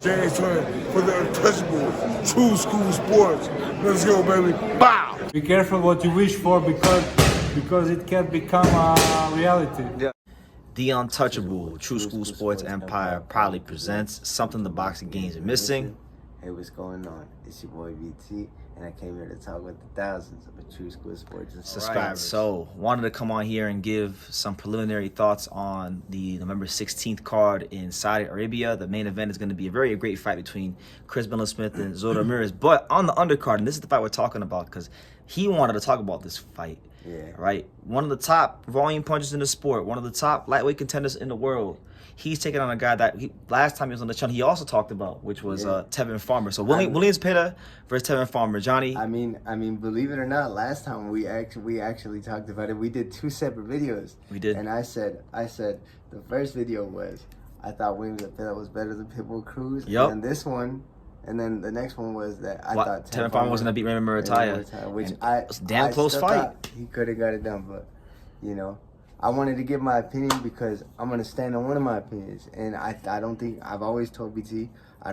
James for the untouchable, true school sports. Let's go, baby. Bow! Be careful what you wish for because it can become a reality. Yeah. The Untouchable True School Sports Empire proudly presents something the boxing games are missing. Hey, what's going on? It's your boy VT, and I came here to talk with the thousands of the True School Sports subscribers. Right, so wanted to come on here and give some preliminary thoughts on the November 16th card in Saudi Arabia. The main event is going to be a very great fight between Chris Smith and Zora Ramirez. But on the undercard, and this is the fight we're talking about because he wanted to talk about this fight. Yeah. Right? One of the top volume punchers in the sport, one of the top lightweight contenders in the world. He's taking on a guy that last time he was on the channel he also talked about, which was Tevin Farmer. So William Zepeda versus Tevin Farmer. Jony. I mean, believe it or not, last time we actually talked about it. We did two separate videos. We did. And I said the first video was I thought William Zepeda was better than Pitbull Cruz. Yep. And this one. And then the next one was that I thought Tevin Farmer was going to beat Raymond Murataya. Which it was a damn close fight. He could have got it done, but, you know, I wanted to give my opinion because I'm going to stand on one of my opinions. And I don't think, I've always told BT, I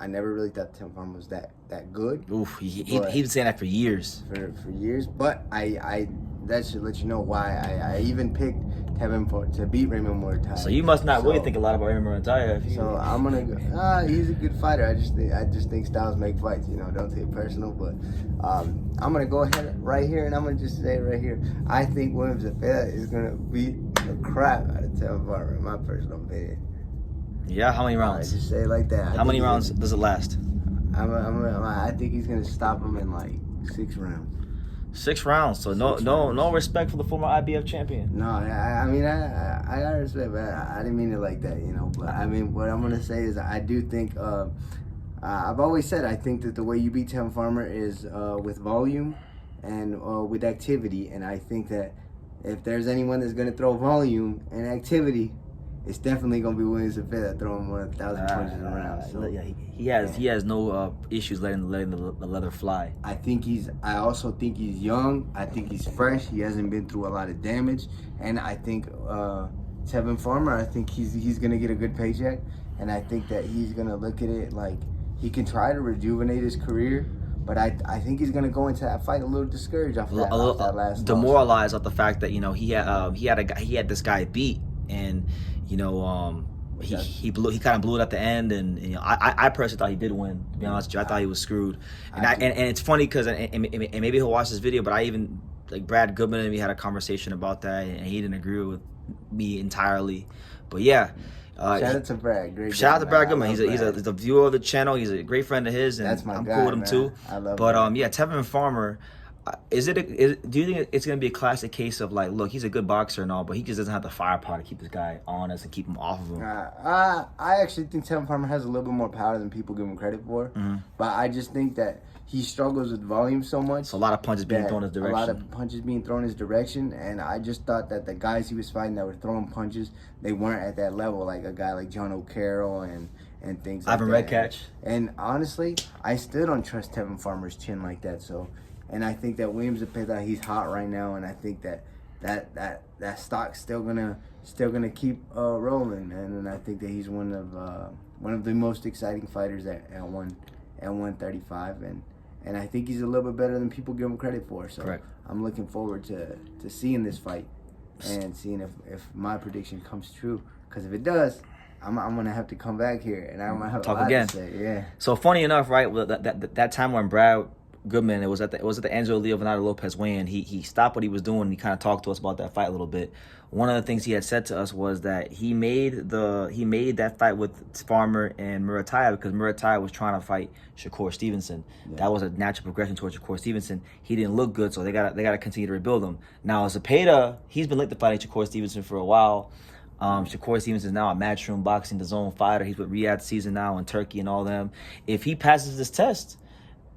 never really thought Tevin Farmer was that good. Oof, he's been saying that for years. For years, but that should let you know why I even picked Tevin to beat Raymond Murataya. So you must not really think a lot about Raymond Murataya. So I'm gonna go. He's a good fighter. I just think styles make fights. You know, don't take it personal. But I'm gonna go ahead right here, and I'm gonna just say right here. I think William Zepeda is gonna beat the crap out of Tevin Farmer, in my personal opinion. Yeah, how many rounds? Just say it like that. How many rounds does it last? I think he's gonna stop him in like 6 rounds. 6 rounds. So no respect for the former IBF champion. No, I mean I got respect, but I didn't mean it like that, you know. But I mean, what I'm gonna say is I do think I've always said I think that the way you beat Tevin Farmer is with volume and with activity, and I think that if there's anyone that's gonna throw volume and activity, it's definitely gonna be William Zepeda throwing more than 1,000 punches around. So, yeah, he has no issues letting the leather fly. I also think he's young. I think he's fresh. He hasn't been through a lot of damage, and I think Tevin Farmer. I think he's gonna get a good paycheck, and I think that he's gonna look at it like he can try to rejuvenate his career. But I think he's gonna go into that fight a little discouraged off that last demoralized off the fact that he had this guy beat. And he kind of blew it at the end, and I personally thought he did win. To be honest with you, I thought he was screwed. And it's funny because and maybe he'll watch this video, but I even Brad Goodman and we had a conversation about that, and he didn't agree with me entirely. But yeah, shout out to Brad. Shout out to Brad Goodman. He's a viewer of the channel. He's a great friend of his, and that's my I'm guy, cool with him man. too. I love but him. Tevin Farmer. Do you think it's going to be a classic case of look, he's a good boxer and all, but he just doesn't have the firepower to keep this guy honest and keep him off of him? I actually think Tevin Farmer has a little bit more power than people give him credit for. Mm-hmm. But I just think that he struggles with volume so much. So a lot of punches being thrown his direction. A lot of punches being thrown his direction, and I just thought that the guys he was fighting that were throwing punches, they weren't at that level, like a guy like John O'Carroll and things like that. Ivan Redcatch. And honestly, I still don't trust Tevin Farmer's chin like that, so... And I think that William Zepeda, he's hot right now, and I think that stock's still gonna keep rolling, man. And I think that he's one of the most exciting fighters at 135, and I think he's a little bit better than people give him credit for. So correct. I'm looking forward to seeing this fight and seeing if my prediction comes true. Because if it does, I'm gonna have to come back here and I'm gonna have talk a lot again. to say. Yeah. So funny enough, right? That time when Brad Goodman, it was at the Angelo Leonardo Lopez weigh-in. He stopped what he was doing and he kind of talked to us about that fight a little bit. One of the things he had said to us was that he made that fight with Farmer and Murataya because Murataya was trying to fight Shakur Stevenson. Yeah. That was a natural progression towards Shakur Stevenson. He didn't look good, so they gotta continue to rebuild him. Now Zepeda, he's been linked to fighting Shakur Stevenson for a while. Shakur Stevenson is now a Matchroom Boxing, the zone fighter. He's with Riyadh Season now in Turkey and all them. If he passes this test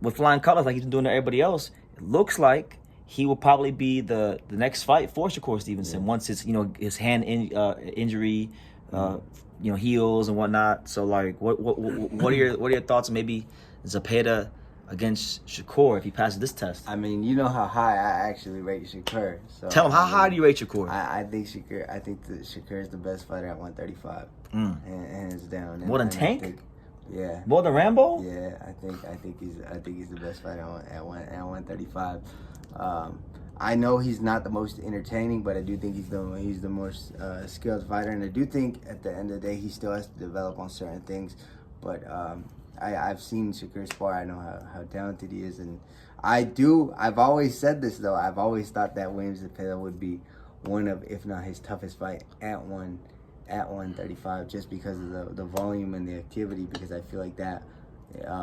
with flying colors like he's been doing to everybody else, it looks like he will probably be the next fight for Shakur Stevenson once his hand injury heals and whatnot. So what are your thoughts on maybe Zepeda against Shakur if he passes this test? I mean, you know how high I actually rate Shakur. So tell him how high do you rate Shakur? I think Shakur. I think that Shakur is the best fighter at 135, hands down. More than Tank? Yeah. More than Rambo? Yeah, I think he's the best fighter at 135. I know he's not the most entertaining, but I do think he's the more skilled fighter, and I do think at the end of the day he still has to develop on certain things. But I've seen Shakur spar. I know how talented he is, and I've always said this though. I've always thought that Williams Zepeda would be one of, if not his toughest fight at 135, just because of the volume and the activity. Because I feel like that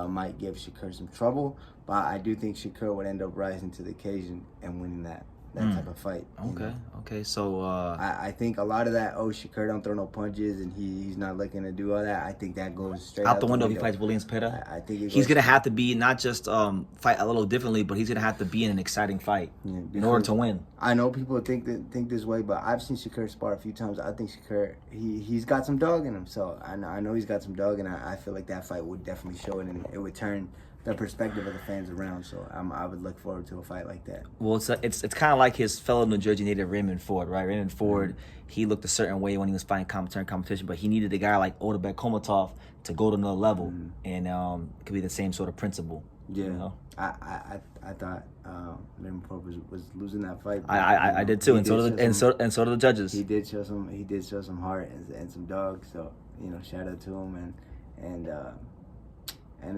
might give Shakur some trouble, but I do think Shakur would end up rising to the occasion and winning that type of fight. Okay. So I think a lot of that, Shakur don't throw no punches and he's not looking to do all that. I think that goes straight out the window if he fights Williams Zepeda. I think he's gonna have to be not just fight a little differently, but he's gonna have to be in an exciting fight in order to win. I know people think this way, but I've seen Shakur spar a few times. I think Shakur he's got some dog in him, so I know he's got some dog, and I feel like that fight would definitely show it, and it would turn the perspective of the fans around. So I would look forward to a fight like that. Well, it's kind of like his fellow New Jersey native Raymond Ford, right? Raymond Ford, he looked a certain way when he was fighting competition, but he needed a guy like Otabek Komatov to go to another level, and it could be the same sort of principle. Yeah, you know? I thought Raymond Ford was losing that fight. I did too, and so did the judges. He did show some heart and some dog. So shout out to him, and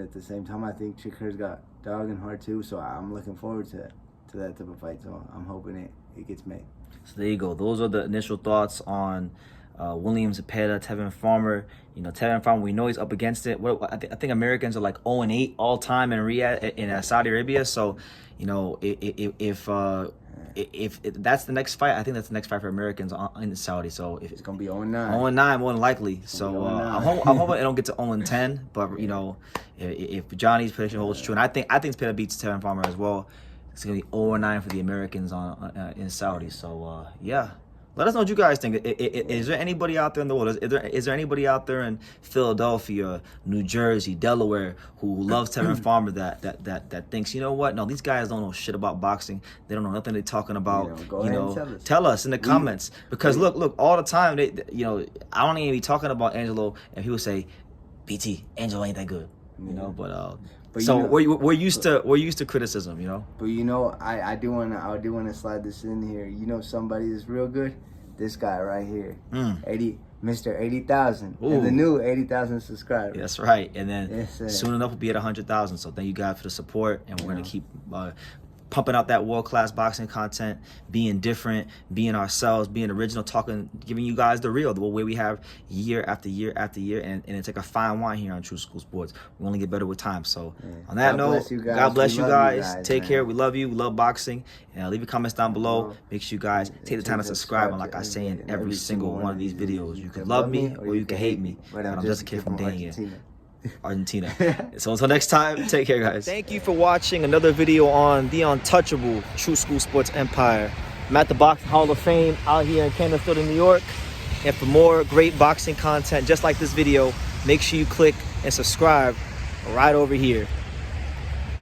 at the same time, I think Shakur's got dog and heart too. So I'm looking forward to that type of fight. So I'm hoping it gets made. So there you go. Those are the initial thoughts on Williams Zepeda, Tevin Farmer. Tevin Farmer, we know he's up against it. I think Americans are like 0-8 all time in Riyadh in Saudi Arabia. So, if that's the next fight, I think that's the next fight for Americans in Saudi. So if it's gonna be 0-9, 0-9 more than likely. So I'm hoping it don't get to 0-10. But if Jony's prediction holds true, and I think Zepeda beats Tevin Farmer as well, it's gonna be 0-9 for the Americans in Saudi. So yeah. Let us know what you guys think. Is there anybody out there in the world? Is there anybody out there in Philadelphia, New Jersey, Delaware who loves Tevin Farmer that thinks, you know what? No, these guys don't know shit about boxing. They don't know nothing they're talking about. Go ahead and tell us in the comments. Because look, all the time I don't even be talking about Angelo, and people say, BT, Angelo ain't that good. But so we're used to criticism, But I do wanna slide this in here. Somebody that's real good. This guy right here, Mr. 80,000, and the new 80,000 subscribers. That's right, and then soon enough we'll be at 100,000. So thank you guys for the support, and we're gonna keep pumping out that world-class boxing content, being different, being ourselves, being original, giving you guys the way we have year after year after year, and it's like a fine wine here on True School Sports. We only get better with time. So on that note, God bless you guys. Take care. We love you. We love boxing. And leave your comments down below. Make sure you guys take the time to subscribe. And like I say in every single one of these videos, you can love me or you can hate me. But I'm just a kid from Argentina. So until next time, take care, guys. Thank you for watching another video on the untouchable True School Sports Empire. I'm at the Boxing Hall of Fame out here in Canterbury, New York. And for more great boxing content just like this video, make sure you click and subscribe right over here.